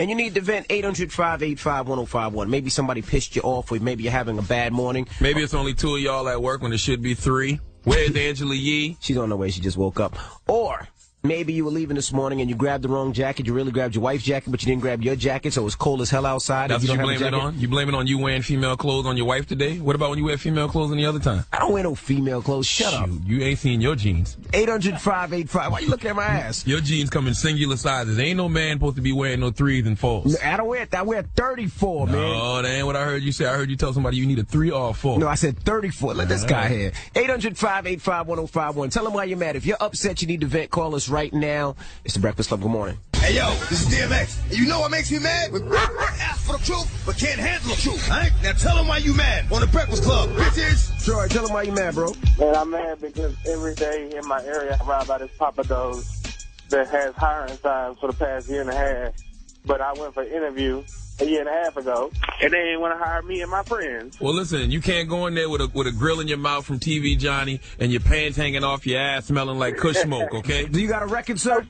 and you need to vent, 800-585-1051. Maybe somebody pissed you off, or maybe you're having a bad morning. Maybe it's only 2 of y'all at work when it should be 3. Where's Angela Yee? She's on the way. She just woke up. Or maybe you were leaving this morning and you grabbed the wrong jacket. You really grabbed your wife's jacket, but you didn't grab your jacket, so it was cold as hell outside. That's what you blame it on? You blame it on you wearing female clothes on your wife today? What about when you wear female clothes any other time? I don't wear no female clothes. Shut up. You ain't seen your jeans. 800-585. Why you looking at my ass? Your jeans come in singular sizes. Ain't no man supposed to be wearing no 3s and 4s. I don't wear it. I wear 34, man. No, that ain't what I heard you say. I heard you tell somebody you need a 3 or a 4. No, I said 34. Let this guy here. 800-585-1051. Tell him why you're mad. If you're upset, you need to vent. Call us right now. It's the Breakfast Club. Good morning. Hey, yo, this is DMX. And you know what makes me mad? When ask for the truth, but can't handle the truth. All right? Now tell them why you mad on the Breakfast Club, bitches. Sure, tell them why you mad, bro. Man, I'm mad because every day in my area I ride by this Papa Do's that has hiring signs for the past year and a half. But I went for an interview a year and a half ago, and they ain't want to hire me and my friends. Well, listen, you can't go in there with a grill in your mouth from TV Johnny and your pants hanging off your ass smelling like kush smoke, okay? Do you got a record, sir?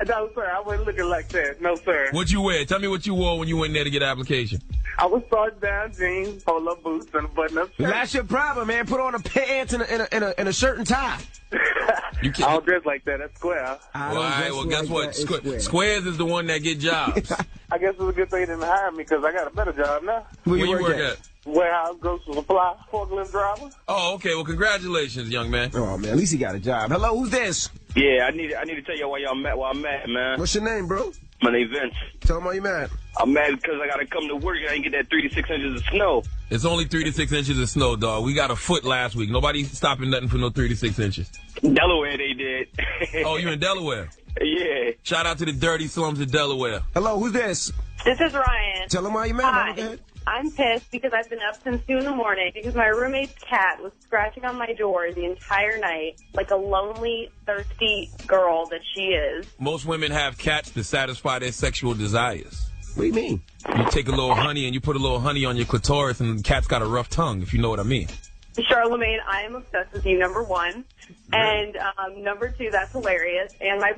No, sir, I wasn't looking like that. No, sir. What you wear? Tell me what you wore when you went in there to get an application. I was starting down jeans, polo boots, and a button-up shirt. That's your problem, man. Put on a pants and a shirt and tie. I don't dress like that. That's square. All right, well, guess what? Squares is the one that get jobs. I guess it's a good thing they didn't hire me because I got a better job now. Where you work at? Warehouse, grocery supply, forklift driver. Oh, okay. Well, congratulations, young man. Oh, man, at least he got a job. Hello, who's this? Yeah, I need to tell you why I'm mad, man. What's your name, bro? My name's Vince. Tell him why you mad. I'm mad because I gotta come to work and I ain't get that 3 to 6 inches of snow. It's only 3 to 6 inches of snow, dog. We got a foot last week. Nobody's stopping nothing for no 3 to 6 inches. Delaware, they did. Oh, you in Delaware? Yeah. Shout out to the dirty slums of Delaware. Hello, who's this? This is Ryan. Tell him why you mad. Hi. Go ahead. I'm pissed because I've been up since 2 in the morning because my roommate's cat was scratching on my door the entire night like a lonely, thirsty girl that she is. Most women have cats to satisfy their sexual desires. What do you mean? You take a little honey and you put a little honey on your clitoris and the cat's got a rough tongue, if you know what I mean. Charlagmane, I am obsessed with you, number one. And number two, that's hilarious. And my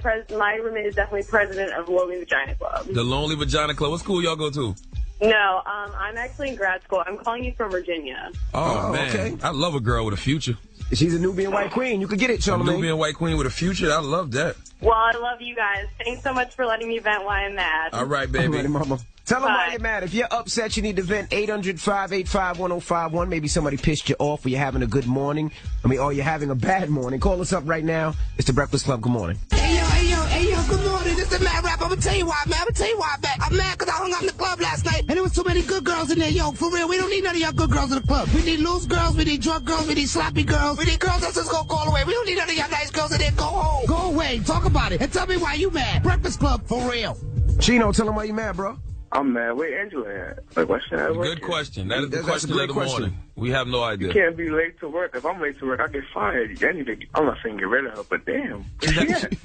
roommate is definitely president of Lonely Vagina Club. The Lonely Vagina Club. What school y'all go to? No, I'm actually in grad school. I'm calling you from Virginia. Oh, man. Okay. I love a girl with a future. She's a Nubian white queen. You could get it, Charlamagne. A Nubian white queen with a future. I love that. Well, I love you guys. Thanks so much for letting me vent why I'm mad. All right, baby. All right, mama. Tell them why Bye. you're mad. If you're upset, you need to vent. 800-585-1051. Maybe somebody pissed you off or you're having a good morning. Or you're having a bad morning. Call us up right now. It's the Breakfast Club. Good morning. Hey, yo, good morning. This is Mad Rap. I'm gonna tell you why, man. I'm mad because I hung out in the club last night, and there was too many good girls in there. Yo, for real, we don't need none of y'all good girls in the club. We need loose girls, we need drunk girls, we need sloppy girls, we need girls that's just gonna go away. We don't need none of y'all nice girls in there. Go home. Go away. Talk about it. And tell me why you mad. Breakfast Club, for real. Chino, tell them why you mad, bro. I'm mad. Where Angela at? Like, what should I work? Good question. That is the That's question a great of the question. morning. We have no idea. You can't be late to work. If I'm late to work, I get fired. I'm not saying get rid of her, but damn.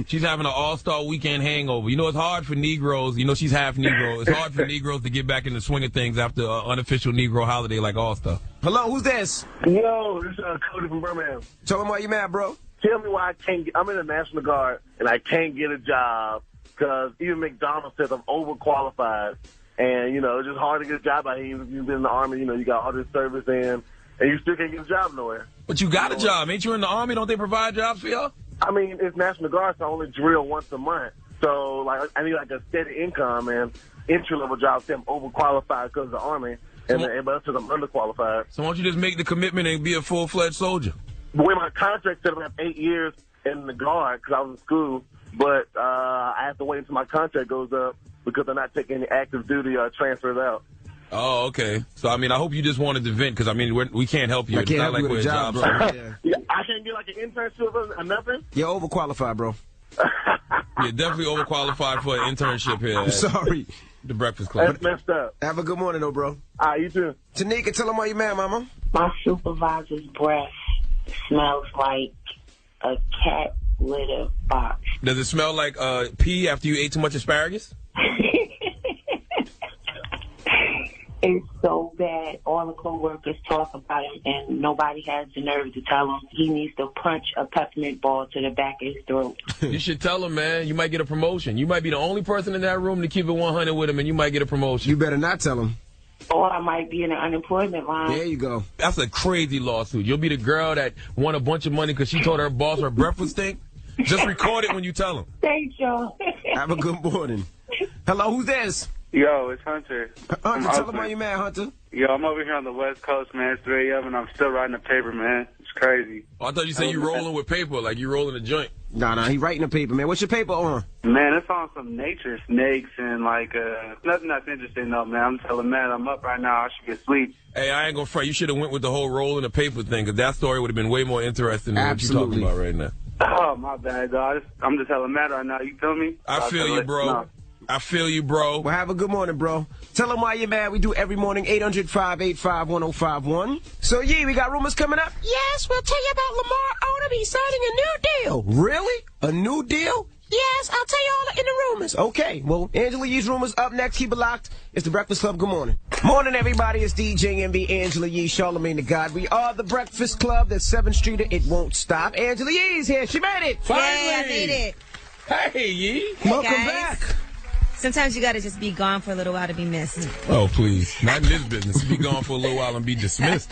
She's having an all-star weekend hangover. You know, it's hard for Negroes. You know, she's half Negro. It's hard for Negroes to get back in the swing of things after an unofficial Negro holiday like All-Star. Hello, who's this? Yo, this is Cody from Birmingham. Tell them why you mad, bro. Tell me why I can't get, I'm in the National Guard, and I can't get a job because even McDonald's says I'm overqualified. And, you know, it's just hard to get a job out here. You've been in the Army, you know, you got all this service and you still can't get a job nowhere. But you got a job. Ain't you in the Army? Don't they provide jobs for y'all? I mean, it's National Guard, so I only drill once a month. So, like, I need, like, a steady income, and entry-level jobs say I'm overqualified because of the Army, and everybody else says I'm underqualified. So why don't you just make the commitment and be a full-fledged soldier? But when my contract said I have 8 years in the Guard because I was in school, but I have to wait until my contract goes up because they're not taking any active duty or transfers out. Oh, okay. So, I mean, I hope you just wanted to vent because, I mean, we can't help you. I can't help you with a job, bro. Yeah, I can't get, like, an internship or nothing? You're overqualified, bro. You're definitely overqualified for an internship here. I'm sorry. The Breakfast Club. That's messed up. Have a good morning, though, bro. All right, you too. Tanika, tell them why you mad, mama. My supervisor's breath smells like a cat litter box. Does it smell like pee after you ate too much asparagus? It's so bad. All the co-workers talk about him, and nobody has the nerve to tell him he needs to punch a peppermint ball to the back of his throat. You should tell him, man. You might get a promotion. You might be the only person in that room to keep it 100 with him, and you might get a promotion. You better not tell him. Or I might be in the unemployment line. There you go. That's a crazy lawsuit. You'll be the girl that won a bunch of money because she told her boss her breath would stink. Just record it when you tell him. Thanks, y'all. Have a good morning. Hello, who's this? Yo, it's Hunter. Hunter, tell them why you mad, Hunter. Yo, I'm over here on the West Coast, man. It's 3 a.m. and I'm still writing the paper, man. It's crazy. Oh, I thought you said you rolling with paper, like you rolling a joint. Nah, he writing the paper, man. What's your paper on? Man, it's on some nature snakes and, like, nothing that's interesting, though, man. I'm telling man, I'm up right now. I should get sleep. Hey, I ain't gonna front. You should have went with the whole rolling the paper thing, because that story would have been way more interesting than what you're talking about right now. Oh, my bad, dog. I'm just telling man right now. You feel me? I feel you, bro. No. I feel you, bro. Well, have a good morning, bro. Tell them why you're mad. We do every morning, 800-585-1051. So, we got rumors coming up. Yes, we'll tell you about Lamar Odom. He's signing a new deal. Really? A new deal? Yes, I'll tell you all in the rumors. Okay, well, Angela Yee's rumors up next. Keep it locked. It's the Breakfast Club. Good morning. Morning, everybody. It's DJ MB, Angela Yee, Charlagmane Tha God. We are the Breakfast Club. That's 7th Street. It won't stop. Angela Yee's here. She made it. Finally. Yeah, I made it. Hey, Yee. Welcome guys. back. Sometimes you got to just be gone for a little while to be missed. Oh, please. Not in this business. Be gone for a little while and be dismissed.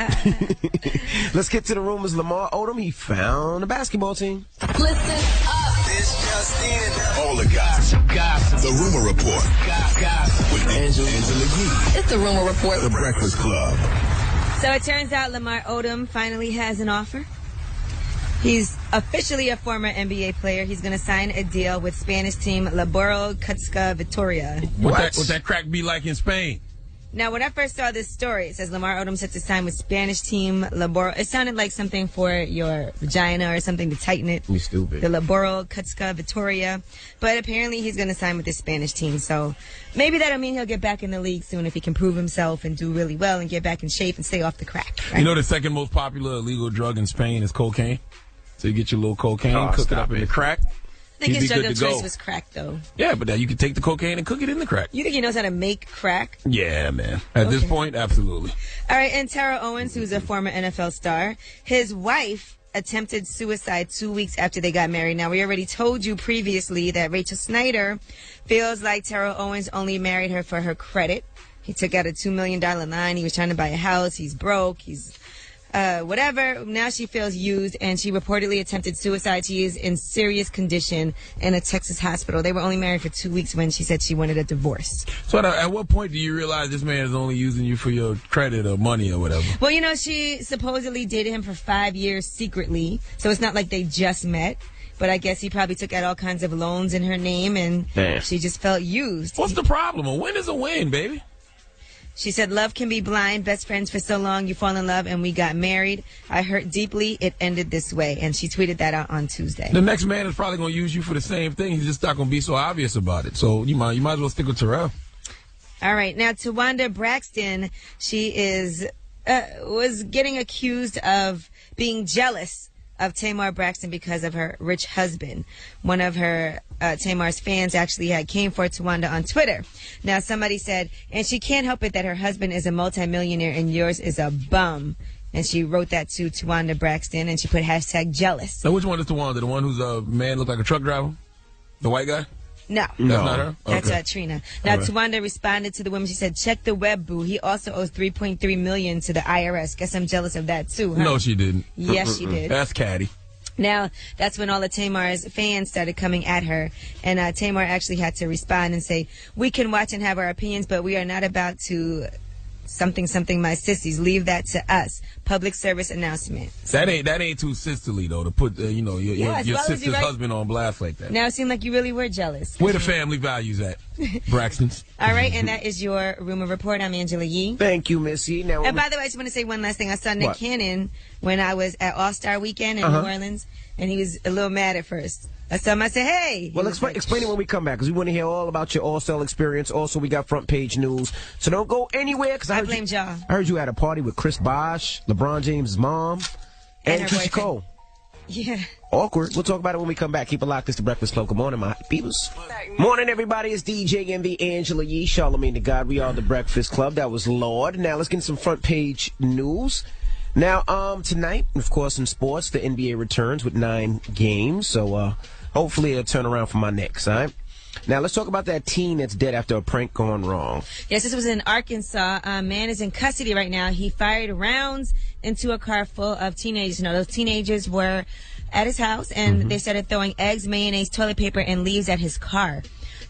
Let's get to the rumors. Lamar Odom, he found a basketball team. Listen up. This just in. All the gossip. The Rumor Report. Gossip. With Angela Yee. It's the Rumor Report. The Breakfast Club. So it turns out Lamar Odom finally has an offer. He's officially a former NBA player. He's going to sign a deal with Spanish team Laboro Cutzca Vitoria. What that crack be like in Spain? Now, when I first saw this story, it says Lamar Odom set to sign with Spanish team Laboro. It sounded like something for your vagina or something to tighten it. You stupid. The Laboro Cutzca Vitoria. But apparently he's going to sign with the Spanish team. So maybe that'll mean he'll get back in the league soon if he can prove himself and do really well and get back in shape and stay off the crack. Right? You know the second most popular illegal drug in Spain is cocaine? So you get your little cocaine, cook it up in the crack. I think his drug of choice was crack, though. Yeah, but now you can take the cocaine and cook it in the crack. You think he knows how to make crack? Yeah, man. At this point, absolutely. All right, and Tara Owens, who's a former NFL star, his wife attempted suicide 2 weeks after they got married. Now, we already told you previously that Rachel Snyder feels like Tara Owens only married her for her credit. He took out a $2 million loan. He was trying to buy a house. He's broke. He's whatever. Now she feels used, and she reportedly attempted suicide. She is in serious condition in a Texas hospital. They were only married for 2 weeks when she said she wanted a divorce. So at what point do you realize this man is only using you for your credit or money or whatever? Well, you know, she supposedly dated him for 5 years secretly, so it's not like they just met. But I guess he probably took out all kinds of loans in her name, and she just felt used. What's the problem? A win is a win, baby. She said, love can be blind, best friends for so long, you fall in love, and we got married. I hurt deeply, it ended this way. And she tweeted that out on Tuesday. The next man is probably going to use you for the same thing. He's just not going to be so obvious about it. So you might as well stick with Terrell. All right. Now, Tawanda Braxton, she was getting accused of being jealous of Tamar Braxton because of her rich husband. One of her Tamar's fans actually came for Tawanda on Twitter. Now somebody said, and she can't help it that her husband is a multimillionaire and yours is a bum. And she wrote that to Tawanda Braxton, and she put #jealous. Now which one is Tawanda? The one whose man looked like a truck driver? The white guy? No. That's not her? That's Okay. Trina. Now, Tawanda responded to the woman. She said, check the web, boo. He also owes $3.3 million to the IRS. Guess I'm jealous of that, too, huh? No, she didn't. Yes, she did. That's catty. Now, that's when all of Tamar's fans started coming at her. And Tamar actually had to respond and say, we can watch and have our opinions, but we are not about to something my sissies. Leave that to us. Public service announcement. That ain't too sisterly, though, to put your sister's husband on blast like that. Now it seemed like you really were jealous. Where the family values at, Braxton's. All right, and that is your rumor report. I'm Angela Yee. Thank you, Miss Yee. Now, and by the way, I just want to say one last thing. I saw Nick Cannon when I was at All-Star Weekend in New Orleans, and he was a little mad at first. I saw him, I said, hey. Well, explain it when we come back, because we want to hear all about your All-Star experience. Also, we got front page news. So don't go anywhere, because I blamed y'all. I heard you at a party with Chris Bosh, LeBron James' mom, and Keisha Cole. Yeah. Awkward. We'll talk about it when we come back. Keep it locked. It's the Breakfast Club. Good morning, my peoples. Morning, everybody. It's DJ Envy, Angela Yee, Charlagmane Tha God. We are the Breakfast Club. That was Lord. Now, let's get some front page news. Now, tonight, of course, in sports, the NBA returns with 9 games. So, hopefully it'll turn around for my Knicks, all right? Now, let's talk about that teen that's dead after a prank gone wrong. Yes, this was in Arkansas. A man is in custody right now. He fired rounds into a car full of teenagers. You know, those teenagers were at his house, and they started throwing eggs, mayonnaise, toilet paper, and leaves at his car.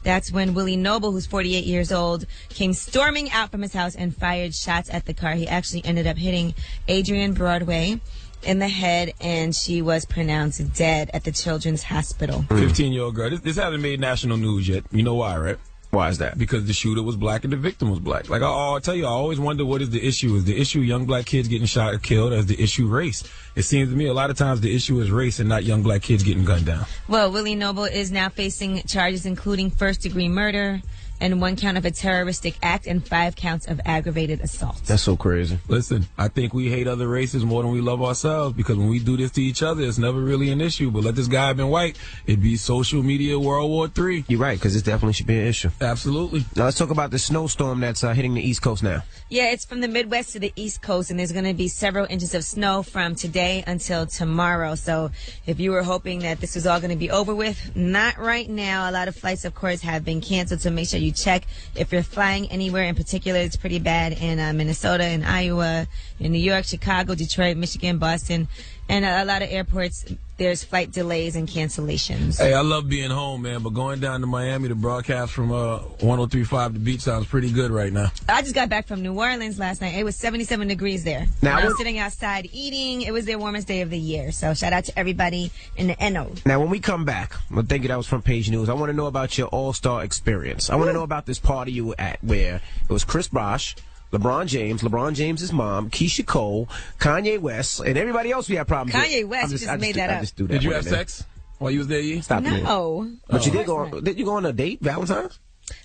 That's when Willie Noble, who's 48 years old, came storming out from his house and fired shots at the car. He actually ended up hitting Adrienne Broadway in the head, and she was pronounced dead at the Children's Hospital. 15-year-old girl. This hasn't made national news yet. You know why, right? Why is that? Because the shooter was black and the victim was black. Like, I'll tell you, I always wonder what is the issue. Is the issue young black kids getting shot or killed, or is the issue race? It seems to me a lot of times the issue is race and not young black kids getting gunned down. Well, Willie Noble is now facing charges including first-degree murder and 1 count of a terroristic act and 5 counts of aggravated assault. That's so crazy. Listen, I think we hate other races more than we love ourselves, because when we do this to each other, it's never really an issue. But let this guy have been white, it'd be social media World War III. You're right, because it definitely should be an issue. Absolutely. Now let's talk about the snowstorm that's hitting the East Coast now. Yeah, it's from the Midwest to the East Coast, and there's going to be several inches of snow from today until tomorrow. So if you were hoping that this was all going to be over with, not right now. A lot of flights, of course, have been canceled, so make sure you check. If you're flying anywhere in particular, it's pretty bad in Minnesota, in Iowa, in New York, Chicago, Detroit, Michigan, Boston, and a lot of airports. There's flight delays and cancellations. Hey, I love being home, man, but going down to Miami to broadcast from 103.5 The Beach sounds pretty good right now. I just got back from New Orleans last night. It was 77 degrees there. Now, I was sitting outside eating. It was their warmest day of the year. So shout out to everybody in the NO. Now, when we come back, well, thank you, that was front page news. I want to know about your all-star experience. I want to know about this party you were at where it was Chris Bosh, LeBron James' mom, Keisha Cole, Kanye West, and everybody else we have problems with. Kanye West, you just made that up. Did you have sex while you was there, Yee? Stop it. No. But you did go on a date, Valentine's?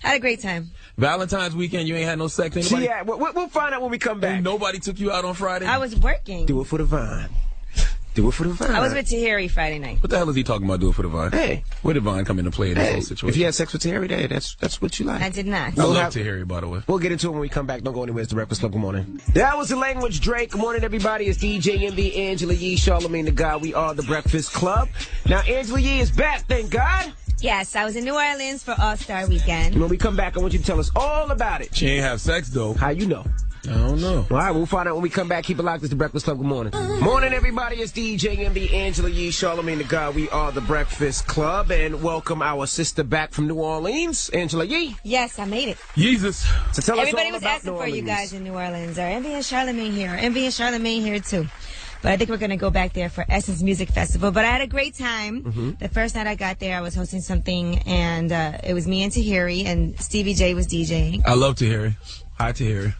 I had a great time. Valentine's weekend, you ain't had no sex? Anybody? See, yeah, we'll find out when we come back. And nobody took you out on Friday? I was working. Do it for the Vine. Do it for the Vine. I was with Tahiri Friday night. What the hell is he talking about? Do it for the Vine? Hey. Where did Vine come into play in this whole situation? If you had sex with Tahiri, that's what you like. I did not. I love Tahiri, by the way. We'll get into it when we come back. Don't go anywhere. It's the Breakfast Club. Good morning. That was the language, Drake. Good morning, everybody. It's DJ Envy, Angela Yee, Charlagmane Tha God. We are the Breakfast Club. Now, Angela Yee is back, thank God. Yes, I was in New Orleans for All-Star Weekend. When we come back, I want you to tell us all about it. She ain't have sex, though. How you know? I don't know. All right, we'll find out when we come back. Keep it locked. It's the Breakfast Club. Good morning. Morning, everybody. It's DJ Envy, Angela Yee, Charlagmane Tha God. We are the Breakfast Club, and welcome our sister back from New Orleans, Angela Yee. Yes, I made it. Jesus. So tell Everybody us all was about asking New for Orleans. you guys in New Orleans. Are Envy and Charlagmane here? Are Envy and Charlagmane here too? But I think we're going to go back there for Essence Music Festival. But I had a great time. The first night I got there, I was hosting something, and it was me and Tahiri, and Stevie J was DJing. I love Tahiri. Hi, Tahiri.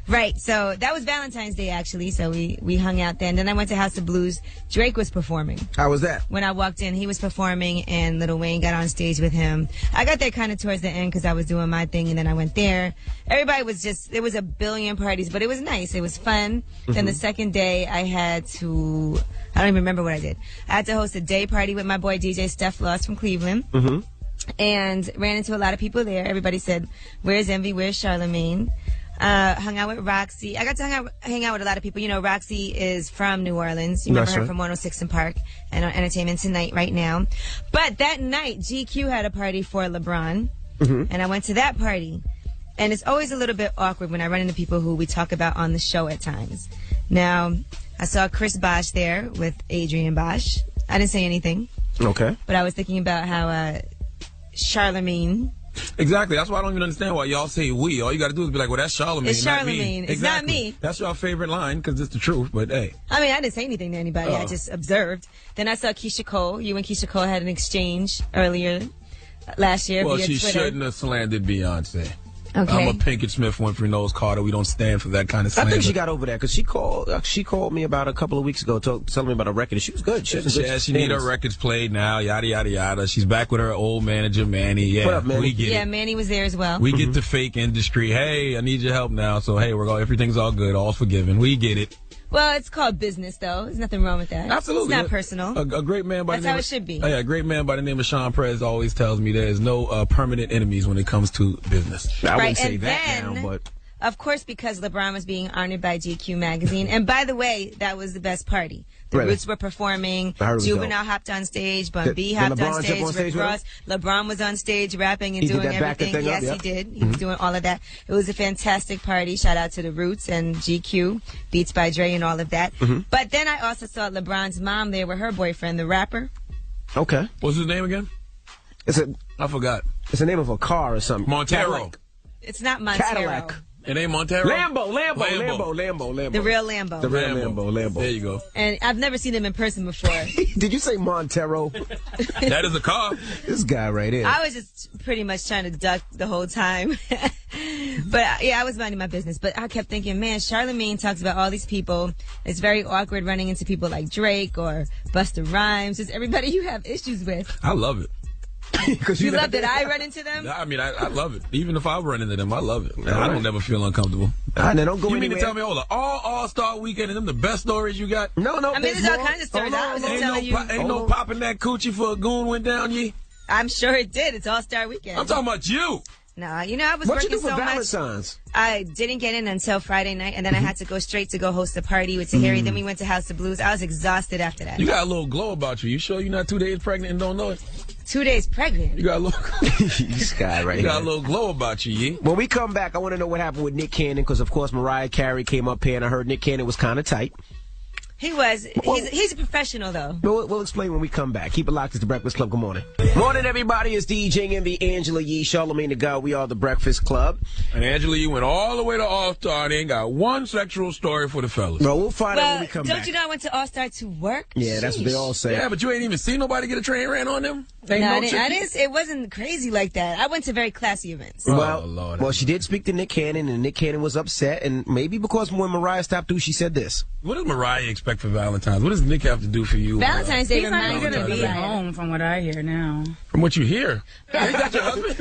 Right, so that was Valentine's Day, actually, so we hung out then. Then I went to House of Blues. Drake was performing. How was that? When I walked in, he was performing, and Lil Wayne got on stage with him. I got there kind of towards the end because I was doing my thing, and then I went there. Everybody was just, there was a billion parties, but it was nice. It was fun. Then the second day, I had to, I don't even remember what I did. I had to host a day party with my boy DJ Steph Loss from Cleveland. And ran into a lot of people there. Everybody said, "Where's Envy? Where's Charlagmane?" Hung out with Roxy. I got to hang out with a lot of people. You know, Roxy is from New Orleans. You remember her from 106 and Park and on Entertainment Tonight right now. But that night, GQ had a party for LeBron. And I went to that party. And it's always a little bit awkward when I run into people who we talk about on the show at times. Now, I saw Chris Bosh there with Adrienne Bosh. I didn't say anything. Okay. But I was thinking about how Charlagmane. Exactly. That's why I don't even understand why y'all say we. All you got to do is be like, well, that's Charlagmane. It's not me. Charlagmane. It's exactly. not me. That's your favorite line because it's the truth, but hey. I mean, I didn't say anything to anybody. I just observed. Then I saw Keisha Cole. You and Keisha Cole had an exchange earlier last year Well, via she Twitter. shouldn't have slandered Beyonce. Okay. I'm a Pinkett Smith, Winfrey Knowles Carter. We don't stand for that kind of slander. I think she got over that because she called me about a couple of weeks ago telling me about a record. She was good. She need her records played now, yada, yada, yada. She's back with her old manager, Manny. Yeah, what up, Manny? We get it. Yeah, Manny was there as well. We get the fake industry. Hey, I need your help now. So, hey, everything's all good. All's forgiven. We get it. Well, it's called business, though. There's nothing wrong with that. Absolutely. It's not personal. A great man by That's the name how it should be. A great man by the name of Sean Perez always tells me there's no permanent enemies when it comes to business. I wouldn't say that now, but... Of course, because LeBron was being honored by GQ magazine. And by the way, that was the best party. The Roots were performing. Juvenile hopped on stage. Bun B hopped on stage. Rick Ross. LeBron was on stage rapping and doing everything. Yes, he did. He was doing all of that. It was a fantastic party. Shout out to the Roots and GQ, Beats by Dre and all of that. But then I also saw LeBron's mom there with her boyfriend, the rapper. Okay. What's his name again? I forgot. It's the name of a car or something. Montero. Cadillac. It's not Montero. Cadillac. It ain't Montero? Lambo. The real Lambo. The real Lambo. There you go. And I've never seen him in person before. Did you say Montero? That is a car. This guy right here. I was just pretty much trying to duck the whole time. But yeah, I was minding my business. But I kept thinking, man, Charlagmane talks about all these people. It's very awkward running into people like Drake or Busta Rhymes. Just everybody you have issues with. I love it. You love that I run into them? I mean, I love it. Even if I run into them, I love it. I don't never feel uncomfortable. Now don't go you anywhere. mean to tell me, hold on, All-Star Weekend and them the best stories you got? No. I mean, there's all kinds of stories. I was just telling you. Ain't no popping that coochie for a goon went down, ye? I'm sure it did. It's All-Star Weekend. I'm talking about you. No, I was what working you do for so Valentine's? much. I didn't get in until Friday night, and then I had to go straight to go host a party with Tahiri. Then we went to House of Blues. I was exhausted after that. You got a little glow about you. You sure you're not 2 days pregnant and don't know it? 2 days pregnant. You got a little. This guy right here. You got a little glow about you, ye. When we come back, I want to know what happened with Nick Cannon, because of course Mariah Carey came up here, and I heard Nick Cannon was kind of tight. He was. He's a professional, though. We'll explain when we come back. Keep it locked. It's the Breakfast Club. Good morning. Morning, everybody. It's DJ and the Angela Yee, Charlagmane Tha God. We are the Breakfast Club. And Angela Yee went all the way to All-Star and ain't got one sexual story for the fellas. Bro, we'll find out when we come back. Don't you know I went to All-Star to work? Yeah, that's what they all say. Yeah, but you ain't even seen nobody get a train ran on them? No, I didn't. It wasn't crazy like that. I went to very classy events. Well, she did speak to Nick Cannon, and Nick Cannon was upset, and maybe because when Mariah stopped through, she said this. What does Mariah expect for Valentine's? What does Nick have to do for you? Valentine's Day He's not going to be at home, from what I hear now. From what you hear? Is that your husband?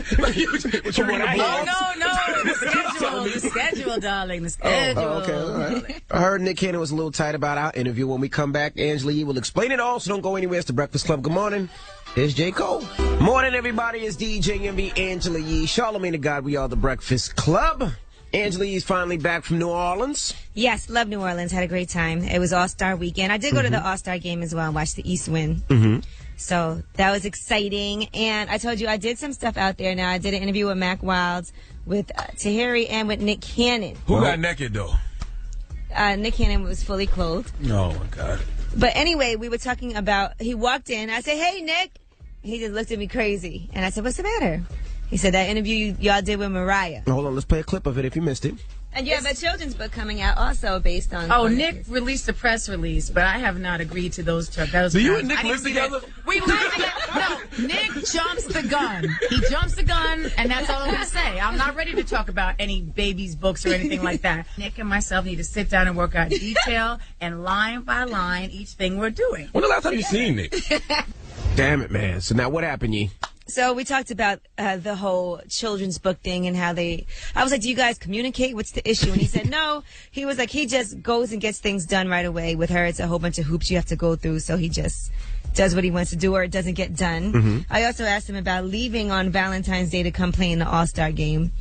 No. The schedule, darling. The schedule. Okay, all right. I heard Nick Cannon was a little tight about our interview. When we come back, Angela Yee will explain it all, so don't go anywhere. It's the Breakfast Club. Good morning. Here's J. Cole. Morning, everybody. It's DJ MB, Angela Yee, Charlagmane Tha God. We are the Breakfast Club. Angela Yee's finally back from New Orleans. Yes, love New Orleans. Had a great time. It was All-Star Weekend. I did go to the All-Star game as well and watch the East win. So that was exciting. And I told you I did some stuff out there now. I did an interview with Mac Wilds, with Tahiri, and with Nick Cannon. Who got naked, though? Nick Cannon was fully clothed. Oh, my God. But anyway, we were talking about, he walked in. I said, hey, Nick. He just looked at me crazy. And I said, what's the matter? He said, that interview y'all did with Mariah. Hold on, let's play a clip of it if you missed it. And you have a children's book coming out also based on... Oh, Nick released a press release, but I have not agreed to those terms. Do you and Nick live together? We live together. No, Nick jumps the gun. He jumps the gun, and that's all I'm going to say. I'm not ready to talk about any baby's books or anything like that. Nick and myself need to sit down and work out detail and line by line each thing we're doing. When the last time you seen Nick? Damn it, man. So now what happened, Yee? So we talked about the whole children's book thing and how I was like, do you guys communicate? What's the issue? And he said, no. He was like, he just goes and gets things done right away. With her, it's a whole bunch of hoops you have to go through. So he just does what he wants to do, or it doesn't get done. I also asked him about leaving on Valentine's Day to come play in the All-Star game.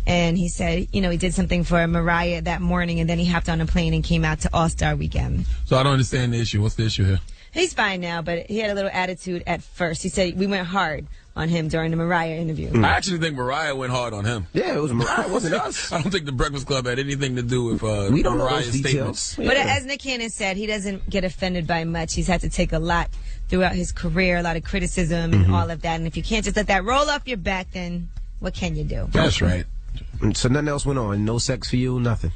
And he said, he did something for Mariah that morning, and then he hopped on a plane and came out to All-Star Weekend. So I don't understand the issue. What's the issue here? He's fine now, but he had a little attitude at first. He said we went hard on him during the Mariah interview. I actually think Mariah went hard on him. Yeah, it was Mariah, wasn't us. I don't think the Breakfast Club had anything to do with we don't Mariah's know those details. statements. But as Nick Cannon said, he doesn't get offended by much. He's had to take a lot throughout his career, a lot of criticism and all of that. And if you can't just let that roll off your back, then what can you do? That's right. So nothing else went on? No sex for you? Nothing?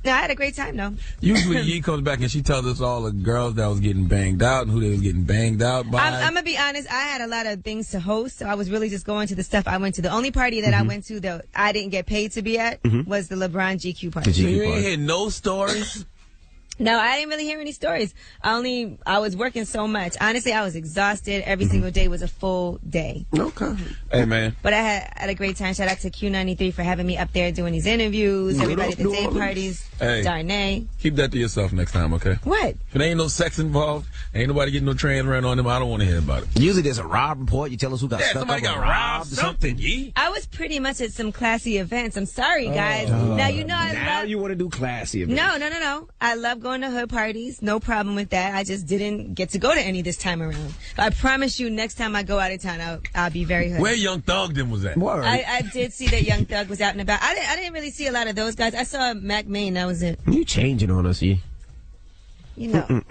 No, I had a great time, though. Usually Yee comes back and she tells us all the girls that was getting banged out and who they was getting banged out by. I'm going to be honest. I had a lot of things to host, so I was really just going to the stuff I went to. The only party that I went to that I didn't get paid to be at was the LeBron GQ party. So you ain't hear no stories? No, I didn't really hear any stories. I was working so much. Honestly, I was exhausted. Every single day was a full day. Okay. Hey, man. But I had a great time. Shout out to Q93 for having me up there doing these interviews. Everybody at the day parties. Hey. Darnay. Keep that to yourself next time, okay? What? If it ain't no sex involved, ain't nobody getting no trans ran on them, I don't want to hear about it. Usually there's a rob report. You tell us who got stuck somebody up got or robbed, something. Yeah. I was pretty much at some classy events. I'm sorry, guys. Now, you know Now you want to do classy events. No. I love going to hood parties. No problem with that. I just didn't get to go to any this time around. I promise you, next time I go out of town, I'll be very hood. Where Young Thug them was at? I did see that Young Thug was out and about. I didn't really see a lot of those guys. I saw Mac Main. That was it. You changing on us, you know.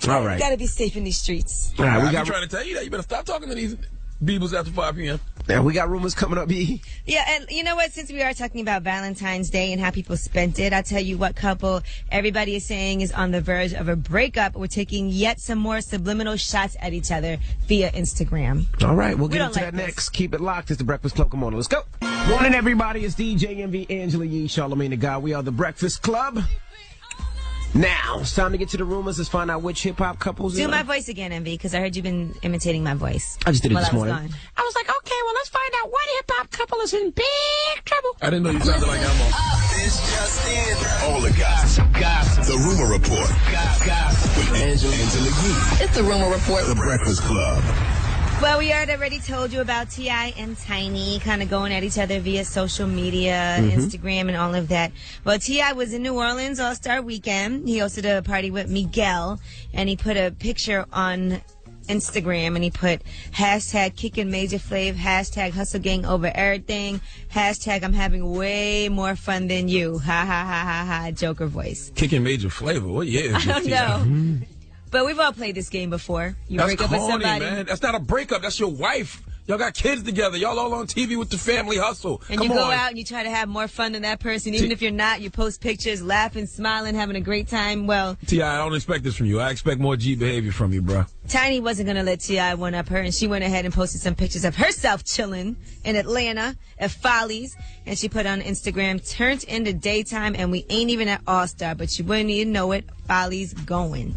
All right. You gotta be safe in these streets. All right, I'm trying to tell you that. You better stop talking to these Beebles after 5 p.m. Yeah, we got rumors coming up, B. Yeah, and you know what? Since we are talking about Valentine's Day and how people spent it, I'll tell you what couple everybody is saying is on the verge of a breakup. We're taking yet some more subliminal shots at each other via Instagram. All right, we'll get into that next. Keep it locked. It's the Breakfast Club. Come on, let's go. Morning, everybody. It's DJ MV, Angela Yee, Charlagmane Tha God. We are the Breakfast Club. Now, it's time to get to the rumors. Let's find out which hip-hop couples. Do my voice again, MV, because I heard you've been imitating my voice. I just did it this morning. I was like, okay, well, let's find out what hip-hop couple is in big trouble. I didn't know you sounded like Elmo. This just in. All the gossip. The Rumor Report. Gossip. With Angela Yee. It's the Rumor Report. The Breakfast Club. Well, we already told you about T.I. and Tiny kind of going at each other via social media, Instagram, and all of that. Well, T.I. was in New Orleans All-Star Weekend. He hosted a party with Miguel, and he put a picture on Instagram, and he put hashtag kicking Major Flav, hashtag hustle gang over everything, hashtag I'm having way more fun than you. Ha, ha, ha, ha, ha, Joker voice. Kicking Major Flavor? What year is I don't know. But we've all played this game before. You break up with somebody. Man. That's not a breakup. That's your wife. Y'all got kids together. Y'all all on TV with the family hustle. And you go out and you try to have more fun than that person. Even if you're not, you post pictures, laughing, smiling, having a great time. Well, T.I., I don't expect this from you. I expect more G behavior from you, bro. Tiny wasn't going to let T.I. one-up her, and she went ahead and posted some pictures of herself chilling in Atlanta at Follies. And she put on Instagram, turned into daytime, and we ain't even at All-Star, but you wouldn't even know it. Follies going.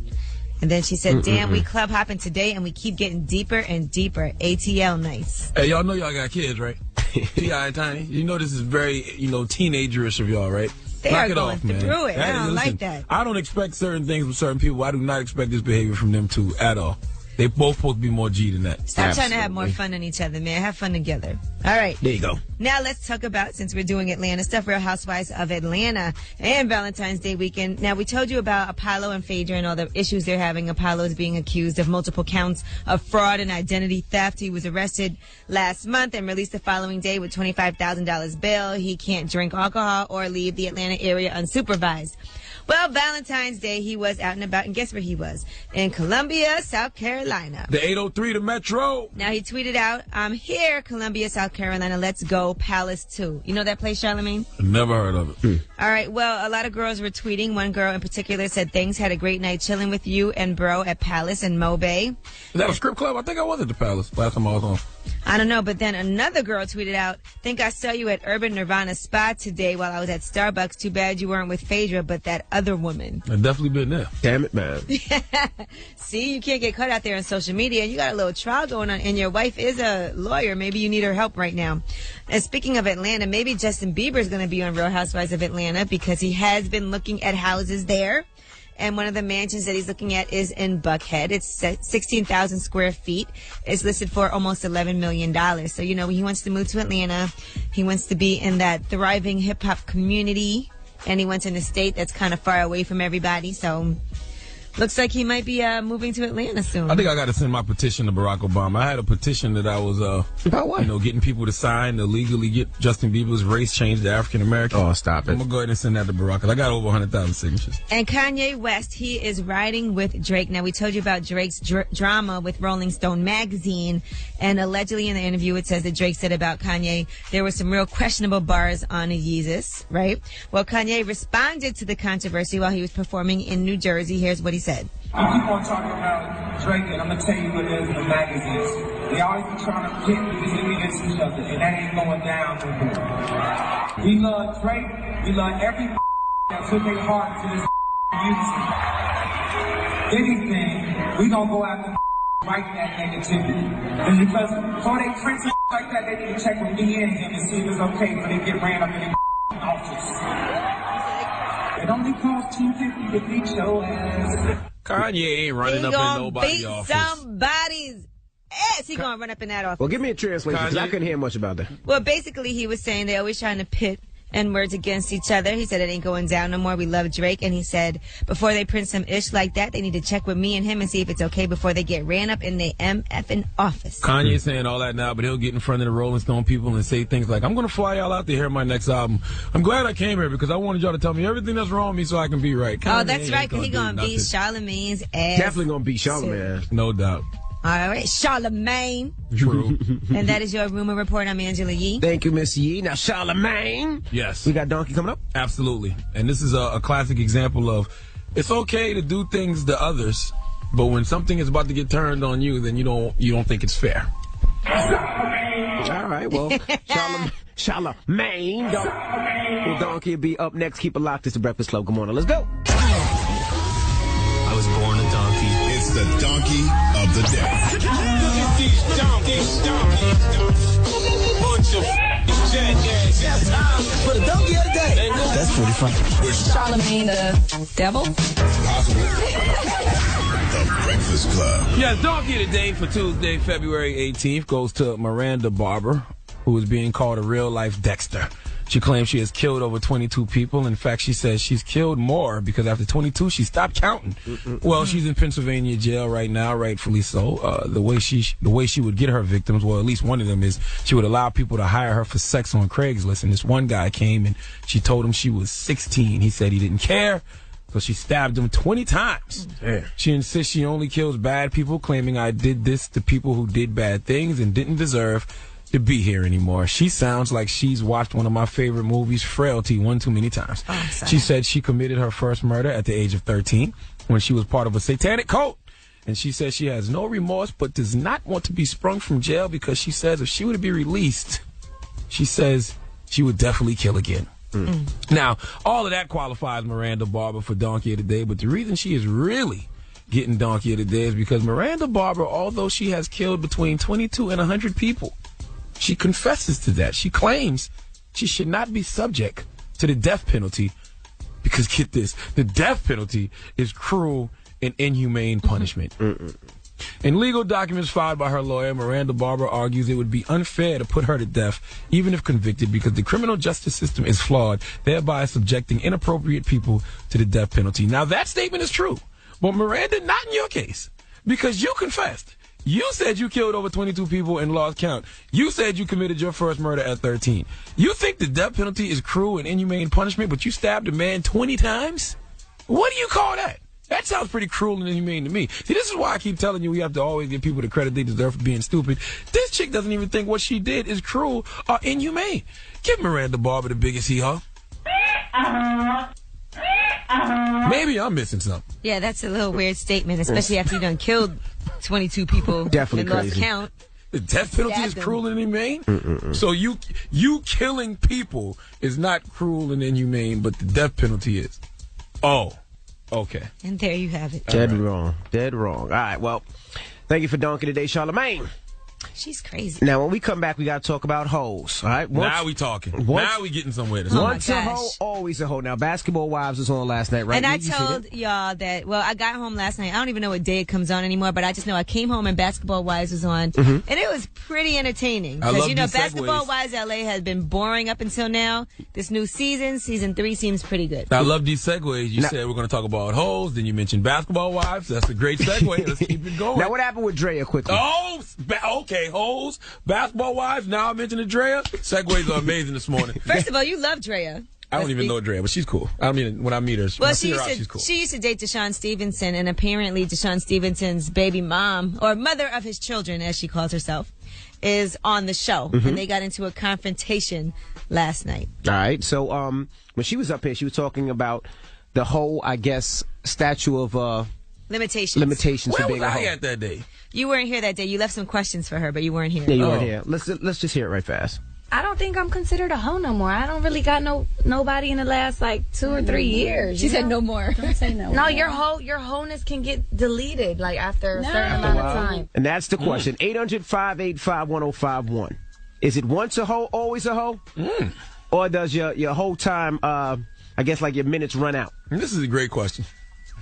And then she said, damn, we club hopping today and we keep getting deeper and deeper. ATL nice. Hey, y'all know y'all got kids, right? T.I. and Tiny. You know this is very, teenagerish of y'all, right? They Knock are it going off, man. through it. I don't like that. I don't expect certain things from certain people. I do not expect this behavior from them too at all. They both supposed to be more G than that. Stop trying to have more fun than each other, man. Have fun together. All right. There you go. Now let's talk about, since we're doing Atlanta stuff, Real Housewives of Atlanta and Valentine's Day weekend. Now, we told you about Apollo and Phaedra and all the issues they're having. Apollo is being accused of multiple counts of fraud and identity theft. He was arrested last month and released the following day with $25,000 bail. He can't drink alcohol or leave the Atlanta area unsupervised. Well, Valentine's Day, he was out and about, and guess where he was? In Columbia, South Carolina. The 803, the Metro. Now, he tweeted out, I'm here, Columbia, South Carolina, let's go, Palace 2. You know that place, Charlamagne? Never heard of it. All right, well, a lot of girls were tweeting. One girl in particular said, thanks, had a great night chilling with you and bro at Palace in Mo Bay. Is that a strip club? I think I was at the Palace last time I was on. I don't know, but then another girl tweeted out, think I saw you at Urban Nirvana Spa today while I was at Starbucks. Too bad you weren't with Phaedra, but that other woman. I've definitely been there. Damn it, man. See, you can't get caught out there on social media. You got a little trial going on, and your wife is a lawyer. Maybe you need her help right now. And speaking of Atlanta, maybe Justin Bieber is going to be on Real Housewives of Atlanta because he has been looking at houses there. And one of the mansions that he's looking at is in Buckhead. It's 16,000 square feet. It's listed for almost $11 million. So, you know, he wants to move to Atlanta. He wants to be in that thriving hip-hop community. And he wants an estate that's kind of far away from everybody. So, looks like he might be moving to Atlanta soon. I think I got to send my petition to Barack Obama. I had a petition that I was, about what? Getting people to sign to legally get Justin Bieber's race changed to African American. Oh, stop it. I'm going to go ahead and send that to Barack. I got over 100,000 signatures. And Kanye West, he is riding with Drake. Now, we told you about Drake's drama with Rolling Stone magazine. And allegedly in the interview, it says that Drake said about Kanye, there were some real questionable bars on Yeezus, right? Well, Kanye responded to the controversy while he was performing in New Jersey. Here's what he said. You keep on talking about Drake, and I'm going to tell you what it is in the magazines. They always be trying to pit these niggas against each other, and that ain't going down with them. We love Drake. We love every that took their heart to this. music. Anything, we gonna go out and fight that negativity. And because before they print like that, they need to check with me and him and see if it's okay for they get ran up in the office. It only costs $250 to beat your ass. Kanye ain't running up in nobody's office. Somebody's ass. He gonna run up in that office. Well, give me a translation, because I couldn't hear much about that. Well, basically, he was saying they're always trying to pit N-words against each other. He said it ain't going down no more. We love Drake. And he said before they print some ish like that, they need to check with me and him and see if it's okay before they get ran up in the MFing office. Kanye's saying all that now, but he'll get in front of the Rolling Stone people and say things like, I'm going to fly y'all out to hear my next album. I'm glad I came here because I wanted y'all to tell me everything that's wrong with me so I can be right. Kanye that's right, because he's going to beat Charlamagne's ass. Definitely going to beat Charlamagne. No doubt. All right, Charlamagne. True. And that is your rumor report. I'm Angela Yee. Thank you, Miss Yee. Now, Charlamagne. Yes. We got Donkey coming up? Absolutely. And this is a classic example of it's okay to do things to others, but when something is about to get turned on you, then you don't think it's fair. All right, well, Charlamagne. Donkey will be up next. Keep it locked. It's the Breakfast Club. Good morning. Let's go. I was born a donkey. It's the donkey of the day. Look at these donkeys. Bunch of jackasses. For the donkey of the day. That's pretty funny. Charlamagne the devil? Possibly. The Breakfast Club. Yeah, donkey of the day for Tuesday, February 18th goes to Miranda Barber, who is being called a real-life Dexter. She claims she has killed over 22 people. In fact, she says she's killed more because after 22, she stopped counting. Well, she's in Pennsylvania jail right now, rightfully so. The way she would get her victims, well, at least one of them is she would allow people to hire her for sex on Craigslist. And this one guy came and she told him she was 16. He said he didn't care, so she stabbed him 20 times. She insists she only kills bad people, claiming I did this to people who did bad things and didn't deserve to be here anymore. She sounds like she's watched one of my favorite movies, Frailty, one too many times. She said she committed her first murder at the age of 13 when she was part of a satanic cult. And she says she has no remorse but does not want to be sprung from jail because she says if she were to be released, she says she would definitely kill again. Now, all of that qualifies Miranda Barber for Donkey of the Day, but the reason she is really getting Donkey of the Day is because Miranda Barber, although she has killed between 22 and 100 people, she confesses to that. She claims she should not be subject to the death penalty because, get this, the death penalty is cruel and inhumane punishment. In legal documents filed by her lawyer, Miranda Barber argues it would be unfair to put her to death, even if convicted, because the criminal justice system is flawed, thereby subjecting inappropriate people to the death penalty. Now, that statement is true, but Miranda, not in your case, because you confessed. You said you killed over 22 people and lost count. You said you committed your first murder at 13. You think the death penalty is cruel and inhumane punishment, but you stabbed a man 20 times? What do you call that? That sounds pretty cruel and inhumane to me. See, this is why I keep telling you we have to always give people the credit they deserve for being stupid. This chick doesn't even think what she did is cruel or inhumane. Give Miranda Barber the biggest hee-haw. Maybe I'm missing something. Yeah, that's a little weird statement, especially after you done killed 22 people. Definitely and crazy. Lost count. The death penalty is cruel and inhumane? So you killing people is not cruel and inhumane, but the death penalty is. Oh, okay. And there you have it. Dead wrong. Dead wrong. All right, well, thank you for Donkey today, Charlamagne. She's crazy. Now, when we come back, we got to talk about hoes. All right. Now we talking. Now we getting somewhere. Once a hoe, always a hoe. Now, Basketball Wives was on last night, right? And I told y'all that, well, I got home last night. I don't even know what day it comes on anymore, but I just know I came home and Basketball Wives was on. And it was pretty entertaining. Because, you know, Basketball Wives LA has been boring up until now. This new season 3, seems pretty good. I love these segues. You said we're going to talk about hoes, then you mentioned Basketball Wives. That's a great segue. Let's keep it going. Now, what happened with Drea quickly? Oh, okay, hoes. Basketball Wives, now I mentioned Drea. Segues are amazing this morning. First of all, you love Drea. I don't even know Drea, but she's cool. I mean, when I meet her, well, she's cool. She used to date Deshaun Stevenson, and apparently Deshaun Stevenson's baby mom, or mother of his children, as she calls herself, is on the show. And they got into a confrontation last night. All right. So when she was up here, she was talking about the whole, I guess, statute of limitations for being a hoe. Where was I at that day? You weren't here that day. You left some questions for her, but you weren't here. Yeah, you weren't here. Let's just hear it right fast. I don't think I'm considered a hoe no more. I don't really got nobody in the last like 2 or 3 years. She said no more. Don't say no. No, your wholeness can get deleted like after a certain amount of time. And that's the question. 800-585-1051. Is it once a hoe, always a hoe? Or does your whole time, I guess, like your minutes run out? This is a great question.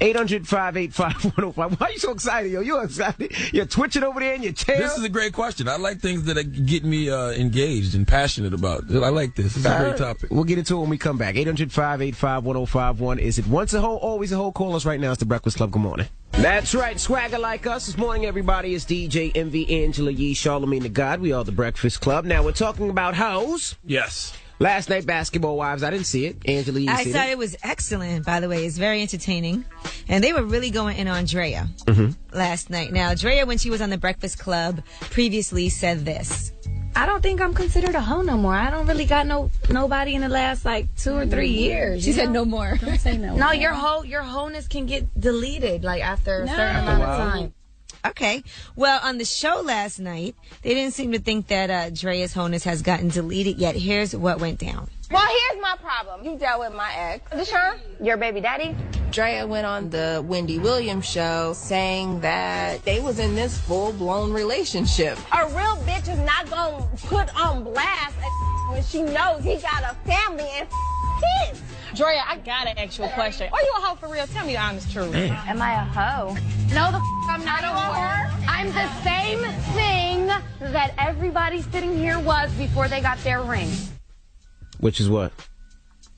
800-585-1051. Why are you so excited, yo? You're excited. You're twitching over there in your chair. This is a great question. I like things that get me engaged and passionate about. I like this. This is a great topic. We'll get into it when we come back. 800-585-1051. Is it once a hoe, always a hoe? Call us right now. It's the Breakfast Club. Good morning. That's right. Swagger like us. This morning, everybody. It's DJ MV, Angela Yee, Charlagmane Tha God. We are the Breakfast Club. Now, we're talking about hoes. Yes. Last night, Basketball Wives. I didn't see it. Angela, you see it? I thought it was excellent, by the way. It's very entertaining. And they were really going in on Drea last night. Now, Drea, when she was on the Breakfast Club, previously said this. I don't think I'm considered a hoe no more. I don't really got nobody in the last like 2 or 3 years. She said no more. Don't say no. No, your wholeness can get deleted like after a certain amount of time. Okay. Well, on the show last night, they didn't seem to think that Drea's wholeness has gotten deleted yet. Here's what went down. Well, here's my problem. You dealt with my ex. Deshaun, your baby daddy. Drea went on the Wendy Williams show saying that they was in this full-blown relationship. A real bitch is not going to put on blast when she knows he got a family and kids. Drea, I gotta ask you a question. Are you a hoe for real? Tell me the honest truth. Am I a hoe? No, I'm not a whore. I'm the same thing that everybody sitting here was before they got their ring. Which is what?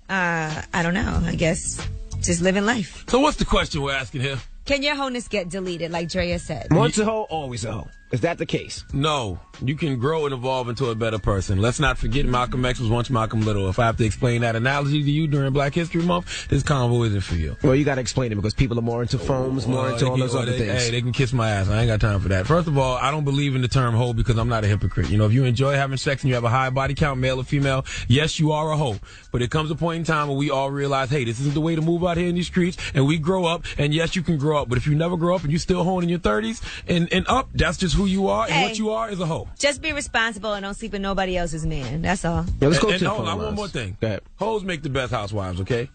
I don't know. I guess just living life. So what's the question we're asking here? Can your wholeness get deleted, like Drea said? Once a hoe, always a hoe. Is that the case? No. You can grow and evolve into a better person. Let's not forget Malcolm X was once Malcolm Little. If I have to explain that analogy to you during Black History Month, this convo isn't for you. Well, you got to explain it because people are more into foams, more into all those other things. Hey, they can kiss my ass. I ain't got time for that. First of all, I don't believe in the term hoe because I'm not a hypocrite. You know, if you enjoy having sex and you have a high body count, male or female, yes, you are a hoe. But it comes a point in time where we all realize, hey, this isn't the way to move out here in these streets, and we grow up, and yes, you can grow up. But if you never grow up and you still hoeing in your 30s and up, that's just who you are, and what you are is a hoe. Just be responsible and don't sleep with nobody else's man. That's all. Yeah, let's go and hold on, one more thing. Go ahead. Hoes make the best housewives, okay?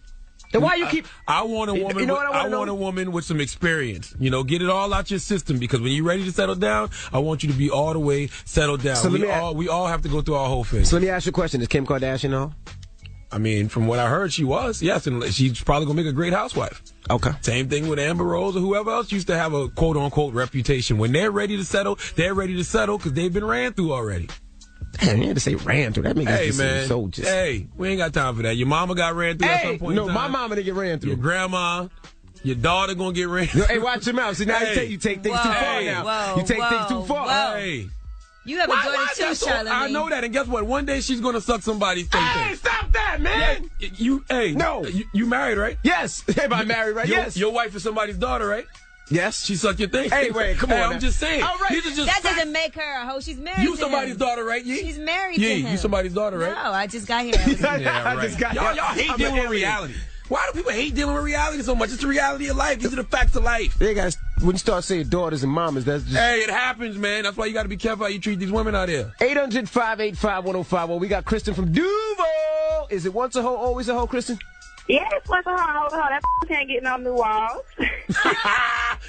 Then why you keep? I want a woman. I want a woman with some experience. You know, get it all out your system because when you're ready to settle down, I want you to be all the way settled down. So we all have to go through our whole phase. So let me ask you a question: is Kim Kardashian all? I mean, from what I heard, she was. Yes, and she's probably gonna make a great housewife. Okay. Same thing with Amber Rose or whoever else used to have a quote unquote reputation. When they're ready to settle, they're ready to settle because they've been ran through already. Man, you had to say ran through. That makes it seem so just. Hey, we ain't got time for that. Your mama got ran through at some point. No, in time. my mama didn't get ran through. Your grandma. Your daughter gonna get ran through. Hey, watch your mouth. See, now you take things too far now. You take things too far. Hey. You have a daughter too, Charlagmane. I know that, and guess what? One day she's gonna suck somebody's thing. Hey, stop that, man! No. You married, right? Yes. Am I married, right? Yes. Your wife is somebody's daughter, right? Yes. She sucked your thing. Hey, wait, come on. I'm just saying. All right. These are just that doesn't make her a hoe. She's married. You somebody's daughter, right? Yee? She's married to him. You somebody's daughter, right? No, I just got here. Yeah, right. Y'all hate dealing with reality. Why do people hate dealing with reality so much? It's the reality of life. These are the facts of life. They guys, when you start saying daughters and mamas, that's just... Hey, it happens, man. That's why you got to be careful how you treat these women out here. 800-585-1051. We got Kristen from Duval. Is it once a hoe, always a hoe, Kristen? Yes, once a hoe, that can't get no new walls.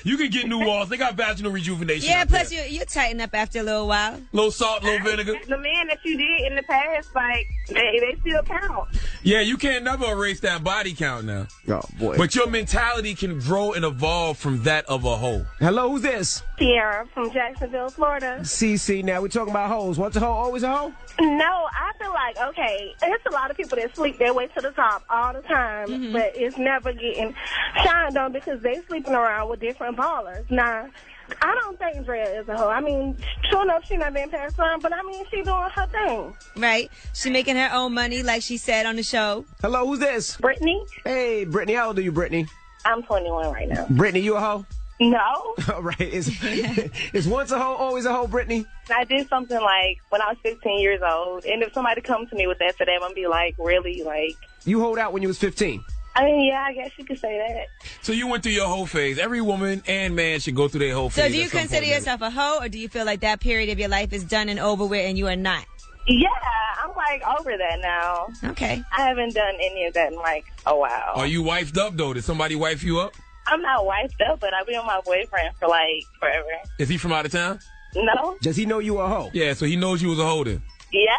You can get new walls. They got vaginal rejuvenation. Yeah, plus you tighten up after a little while. Little salt, little vinegar. The men that you did in the past, like, they still count. Yeah, you can't never erase that body count now. Oh, boy. But your mentality can grow and evolve from that of a hoe. Hello, who's this? Sierra from Jacksonville, Florida. CC, now we're talking about hoes. Once a hoe, always a hoe? No, I feel like, okay, there's a lot of people that sleep their way to the top all the time, but it's never getting shined on because they sleeping around with different ballers. Now, I don't think Drea is a hoe. I mean, sure enough, she not being passed on, but I mean, she doing her thing. Right. She making her own money, like she said on the show. Hello, who's this? Brittany. Hey, Brittany, how old are you, Brittany? I'm 21 right now. Brittany, you a hoe? No. All right. Is once a hoe, always a hoe, Brittany? I did something like when I was 15 years old, and if somebody comes to me with that today, I'm going to be like, really? Like, you hold out when you was 15? I mean, yeah, I guess you could say that. So you went through your whole phase. Every woman and man should go through their whole phase. So do you consider yourself a hoe, or do you feel like that period of your life is done and over with and you are not? Yeah, I'm like over that now. Okay. I haven't done any of that in like a while. Are you wifed up, though? Did somebody wife you up? I'm not wifed up, but I've been with my boyfriend for like forever. Is he from out of town? No. Does he know you a hoe? Yeah, so he knows you was a hoe then. Yeah.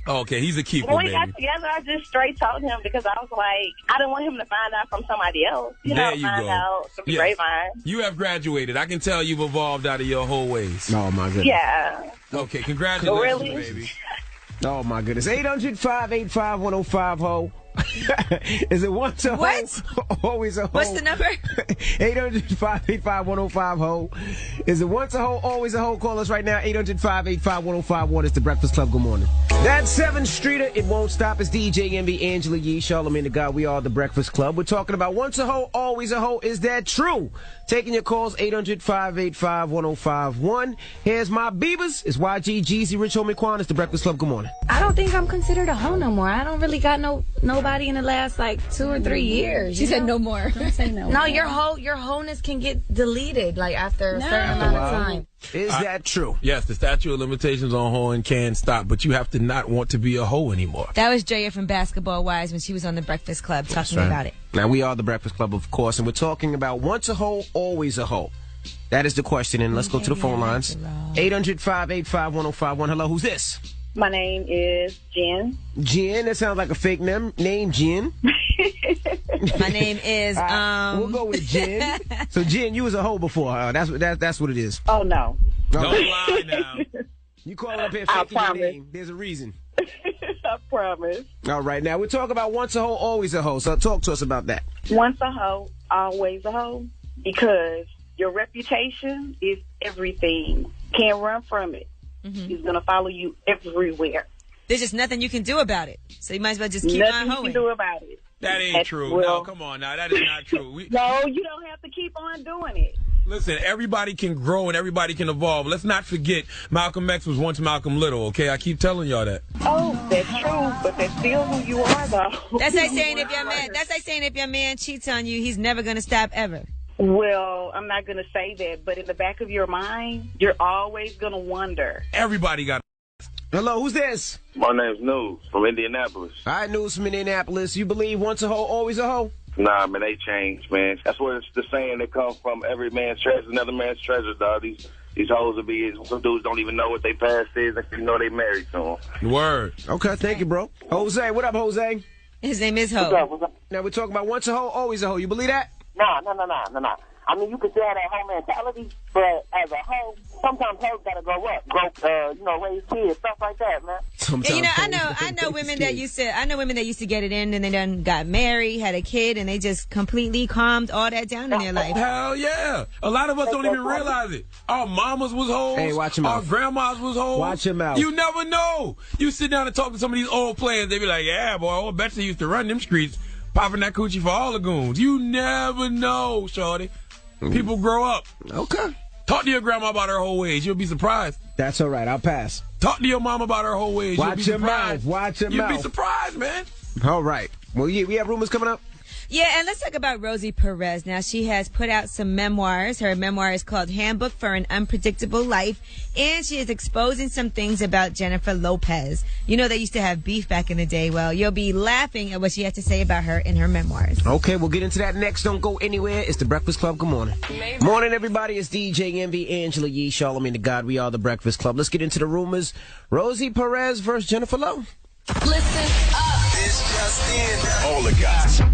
Oh, okay, he's a keeper, When we baby. got together, I just straight told him because I was like, I didn't want him to find out from somebody else. There you find go. out from Yes. grapevine. You have graduated. I can tell you've evolved out of your whole ways. Oh, my goodness. Yeah. Okay, congratulations, Really? baby. Oh, my goodness. 800-585-1055, ho. Is it once a hoe? Always a hoe? What's the number? 800-585-1055, ho. Is it once a hoe? Always a hoe? Call us right now. 800-585-1051. It's the Breakfast Club. Good morning. That's 7th Streeter. It won't stop. It's DJ Envy, Angela Yee, Charlagmane Tha God. We are the Breakfast Club. We're talking about once a hoe, always a hoe. Is that true? Taking your calls, 800-585-1051. Here's my Beavers. It's YG, Jeezy, Rich Homie Quan. It's the Breakfast Club. Good morning. I don't think I'm considered a hoe no more. I don't really got nobody in the last like 2 or 3 years. She said no more. Don't say no. No, your wholeness can get deleted like after a certain amount of time. Is that true? Yes, the statute of limitations on hoeing can stop, but you have to not want to be a hoe anymore. That was Drea from Basketball Wives when she was on the Breakfast Club talking about it. Now, we are the Breakfast Club, of course, and we're talking about once a hoe, always a hoe. That is the question, and let's go to the phone lines. 800-585-1051. Hello, who's this? My name is Jen. Jen, that sounds like a fake name, Jen. My name is We'll go with Jen. So Jen, you was a hoe before. That's what it is. Oh no. Don't lie now. You calling up here faking your name. There's a reason. I promise. All right, now we're talking about once a hoe, always a hoe. So talk to us about that. Once a hoe, always a hoe, because your reputation is everything. Can't run from it. Mm-hmm. He's gonna follow you everywhere. There's just nothing you can do about it. So you might as well just keep on Nothing you hoeing. can do about it. That ain't true. No, come on now. That is not true. No, you don't have to keep on doing it. Listen, everybody can grow and everybody can evolve. Let's not forget Malcolm X was once Malcolm Little, okay? I keep telling y'all that. Oh, that's true, but that's still who you are, though. That's like saying if your man cheats on you, he's never gonna stop ever. Well, I'm not going to say that, but in the back of your mind, you're always going to wonder. Everybody got. Hello, who's this? My name's News from Indianapolis. All right, News from Indianapolis. You believe once a hoe, always a hoe? Nah, man, they changed, man. That's where it's the saying that comes from. Every man's treasure, another man's treasure, dog. These hoes will be, some dudes don't even know what their past is, and you know they married to them. Word. Okay, thank you, bro. Jose, what up, Jose? His name is Ho. What's up? Now we're talking about once a hoe, always a hoe. You believe that? No. I mean, you can say that hoe mentality, but as a hoe, sometimes hoes gotta grow up, raise kids, stuff like that, man. And, I know women that used to get it in, and they done got married, had a kid, and they just completely calmed all that down in their life. Hell yeah! A lot of us don't even realize it. Our mamas was hoes. Hey, watch your mouth. Our grandmas was hoes. Watch your mouth. You never know. You sit down and talk to some of these old players, they be like, "Yeah, boy, old Betsy used to run them streets, popping that coochie for all the goons." You never know, shorty. People grow up. Okay. Talk to your grandma about her whole ways. You'll be surprised. That's all right. I'll pass. Talk to your mom about her whole ways. Watch your mouth. Watch your mouth. You'll be surprised, man. All right. Well, we have rumors coming up. Yeah, and let's talk about Rosie Perez. Now, she has put out some memoirs. Her memoir is called Handbook for an Unpredictable Life, and she is exposing some things about Jennifer Lopez. You know, they used to have beef back in the day. Well, you'll be laughing at what she has to say about her in her memoirs. Okay, we'll get into that next. Don't go anywhere. It's the Breakfast Club. Good morning. Morning, everybody. It's DJ Envy, Angela Yee, Charlagmane Tha God. We are the Breakfast Club. Let's get into the rumors. Rosie Perez versus Jennifer Lopez. Listen up. It's just in. All the gossip.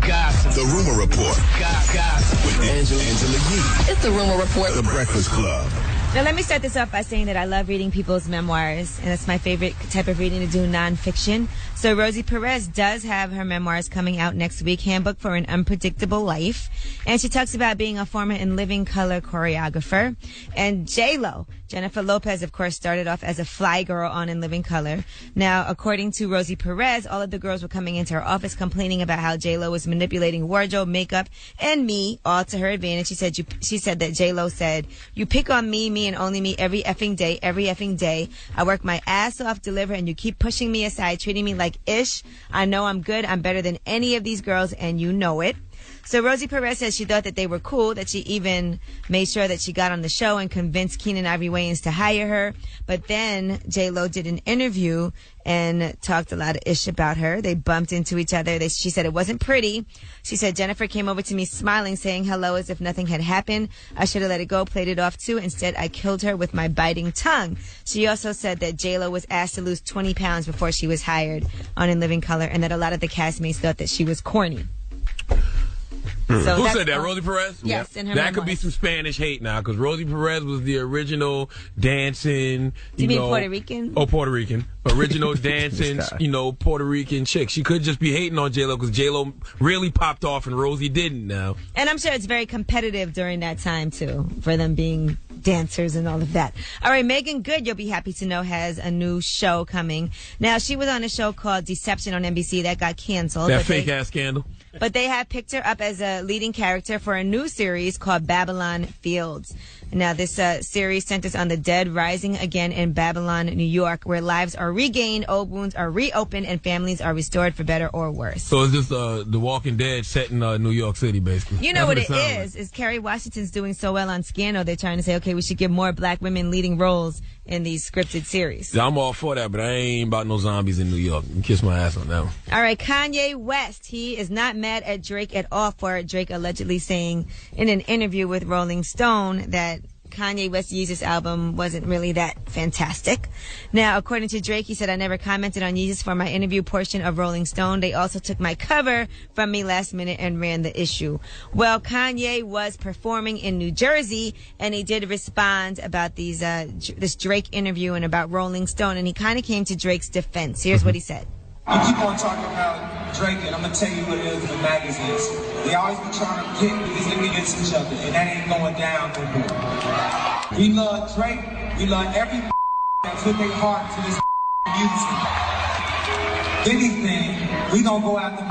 The Rumor Report. Gossip. With Angela Yee. It's the Rumor Report. The Breakfast Club. Now, let me start this off by saying that I love reading people's memoirs, and that's my favorite type of reading to do, nonfiction. So Rosie Perez does have her memoirs coming out next week, Handbook for an Unpredictable Life. And she talks about being a former In Living Color choreographer. And J-Lo, Jennifer Lopez, of course, started off as a fly girl on In Living Color. Now, according to Rosie Perez, all of the girls were coming into her office complaining about how J-Lo was manipulating wardrobe, makeup, and me, all to her advantage. She said that J-Lo said, "You pick on me and only me every effing day. I work my ass off, deliver, and you keep pushing me aside, treating me like ish. I know I'm good. I'm better than any of these girls, and you know it." So Rosie Perez says she thought that they were cool, that she even made sure that she got on the show and convinced Keenan Ivory Wayans to hire her. But then J-Lo did an interview and talked a lot of ish about her. They bumped into each other. She said it wasn't pretty. She said, Jennifer came over to me smiling, saying hello as if nothing had happened. I should have let it go, played it off too. Instead, I killed her with my biting tongue. She also said that J-Lo was asked to lose 20 pounds before she was hired on In Living Color, and that a lot of the castmates thought that she was corny. So who said that? Rosie Perez? Yes, in her that could be memoirs. some Spanish hate now, because Rosie Perez was the original dancing. Do you mean Puerto Rican? Oh, Puerto Rican. Original dancing, Puerto Rican chick. She could just be hating on J-Lo because J-Lo really popped off and Rosie didn't now. And I'm sure it's very competitive during that time, too, for them being dancers and all of that. All right, Megan Good, you'll be happy to know, has a new show coming. Now, she was on a show called Deception on NBC that got canceled. That fake-ass scandal. But they have picked her up as a leading character for a new series called Babylon Fields. Now, this series centers on the dead rising again in Babylon, New York, where lives are regained, old wounds are reopened, and families are restored for better or worse. So it's just The Walking Dead set in New York City, basically. You know what it is Kerry Washington's doing so well on Scandal, they're trying to say, okay, we should give more black women leading roles in these scripted series. Yeah, I'm all for that, but I ain't about no zombies in New York. You can kiss my ass on that one. All right, Kanye West, he is not mad at Drake at all for Drake allegedly saying in an interview with Rolling Stone that Kanye West's Yeezus album wasn't really that fantastic. Now, according to Drake, he said, I never commented on Yeezus for my interview portion of Rolling Stone. They also took my cover from me last minute and ran the issue. Well, Kanye was performing in New Jersey, and he did respond about these this Drake interview and about Rolling Stone, and he kind of came to Drake's defense. Here's what he said. You keep on talking about Drake, and I'm going to tell you what it is in the magazines. They always be trying to pit these niggas against each other, and that ain't going down no more. We love Drake. We love every that put their heart to this music. Anything, we going to go after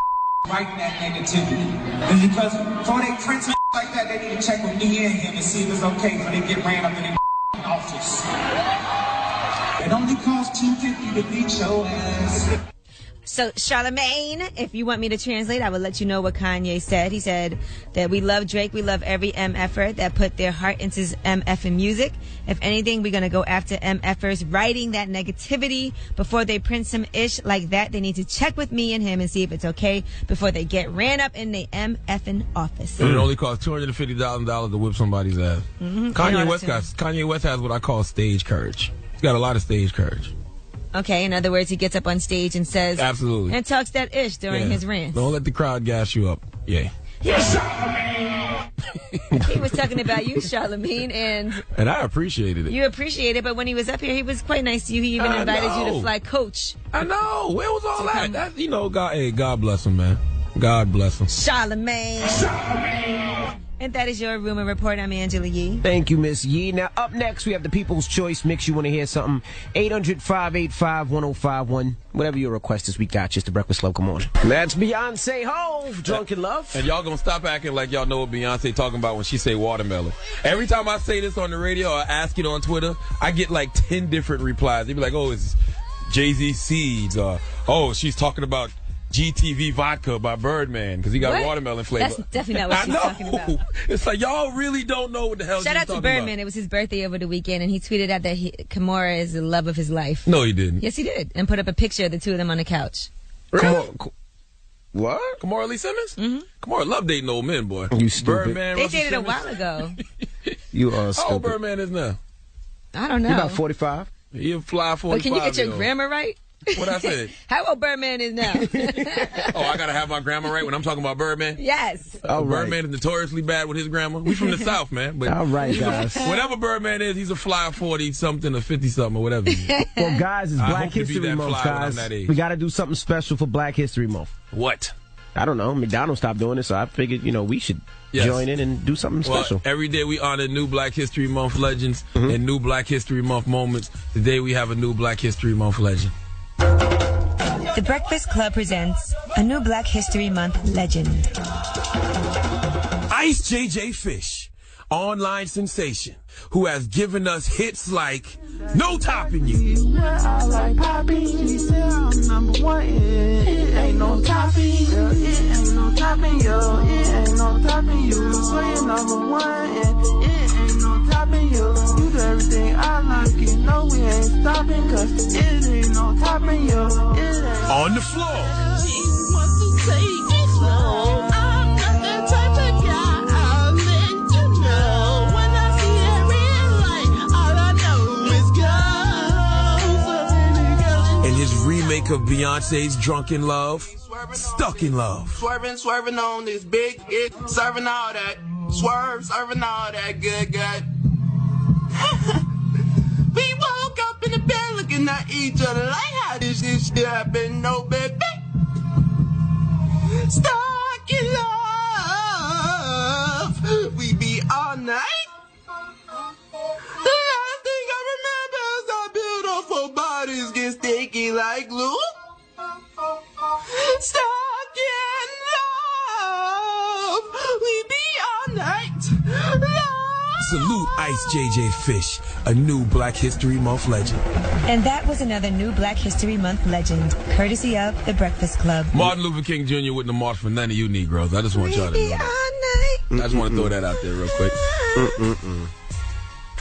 writing that negativity. And because before they print like that, they need to check with me and him and see if it's okay for they get ran up in their office. It only costs $250 to beat your ass. So, Charlagmane, if you want me to translate, I will let you know what Kanye said. He said that we love Drake, we love every MFer that put their heart into MF in music. If anything, we're going to go after MFers writing that negativity. Before they print some ish like that, they need to check with me and him and see if it's okay before they get ran up in the MFing office. And it only costs $250,000 to whip somebody's ass. Mm-hmm. Kanye West has what I call stage courage. He's got a lot of stage courage. Okay, in other words, he gets up on stage and says... Absolutely. And talks that ish during his rants. Don't let the crowd gas you up. Yeah. He was talking about you, Charlagmane, and I appreciated it. You appreciate it, but when he was up here, he was quite nice to you. He even invited you to fly coach. I know. Where was all that? God bless him, man. God bless him. Charlagmane. And that is your Rumor Report. I'm Angela Yee. Thank you, Miss Yee. Now, up next, we have the People's Choice Mix. You want to hear something? 800-585-1051. Whatever your request is, we got you. It's the Breakfast Club. Come on. That's Beyonce Hove, Drunk in Love. And y'all gonna stop acting like y'all know what Beyonce talking about when she say watermelon. Every time I say this on the radio or ask it on Twitter, I get like 10 different replies. They be like, oh, it's Jay-Z Seeds. Or, oh, she's talking about GTV vodka by Birdman because he got watermelon flavor. That's definitely not what she's talking about. It's like y'all really don't know what the hell she's talking about. Shout out to Birdman. It was his birthday over the weekend, and he tweeted out that Kimora is the love of his life. No, he didn't. Yes, he did, and put up a picture of the two of them on the couch. Really? What? Kimora Lee Simmons? Mm-hmm. Kimora love dating old men, boy. You stupid. Birdman, they Russell dated Simmons. a while ago. You are stupid. How old Birdman is now? I don't know. You're about 45. He a fly 45. But can you get your grammar right? What I said? How old Birdman is now? Oh, I gotta have my grammar right when I'm talking about Birdman? Yes. All right. Birdman is notoriously bad with his grammar. We from the South, man. But all right, guys. Whatever Birdman is, he's a fly 40-something or 50-something or whatever. Well, guys, it's Black History Month, guys. We gotta do something special for Black History Month. What? I don't know. McDonald's stopped doing it, so I figured, we should join in and do something special. Every day we honor new Black History Month legends and new Black History Month moments. Today we have a new Black History Month legend. The Breakfast Club presents a new Black History Month legend. Ice J.J. Fish, online sensation, who has given us hits like No Topping You. I like Poppy, she said I'm number one. It ain't no topping, yeah. It ain't no topping, yo. It ain't no topping you. So you're number one, and it ain't no topping you. You do everything I like, you know we ain't stopping, cause it ain't no topping you. It ain't on the floor. She wants to take it slow. I'm not that type of guy. I'll let you know. When I see that red light, all I know is go. So baby girl, And his remake of Beyonce's Drunk in Love, Stuck in Love. Swerving on this big it, serving all that. Swerve, serving all that good. We woke up in the bed looking at each other like how this shit happen, no baby. Stuck in love, we be all night. The last thing I remember is our beautiful bodies get sticky like glue. Stuck in love, we be all night. Salute Ice JJ Fish, a new Black History Month legend. And that was another new Black History Month legend, courtesy of The Breakfast Club. Martin Luther King Jr. wouldn't have marched for none of you Negroes. I just want y'all to know that. I just want to throw that out there real quick.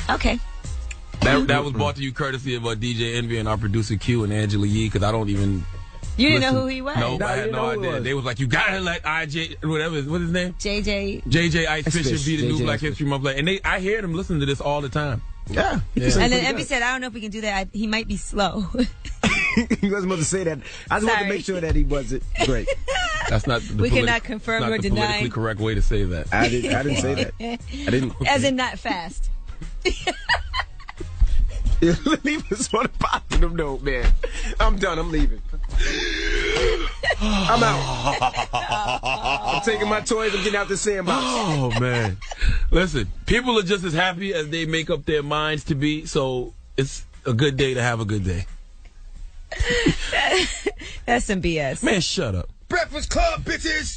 Okay. That was brought to you courtesy of DJ Envy and our producer Q and Angela Yee, because I don't even... You didn't know who he was? No, I had no idea. They was like, you gotta let IJ, whatever, what's his name? JJ Ice Fisher be the new Black History Month. And I hear them listen to this all the time. Yeah. And then Envy said, I don't know if we can do that. He might be slow. He wasn't supposed to say that. I just wanted to make sure that he wasn't great. That's not the we cannot confirm or deny. Politically correct way to say that. I didn't say that. I didn't. As in not fast. Leave us on a positive note, man. I'm done. I'm leaving. I'm out. I'm taking my toys. I'm getting out the sandbox. Oh, man. Listen, people are just as happy as they make up their minds to be, so it's a good day to have a good day. That's some BS. Man, shut up. Breakfast Club, bitches!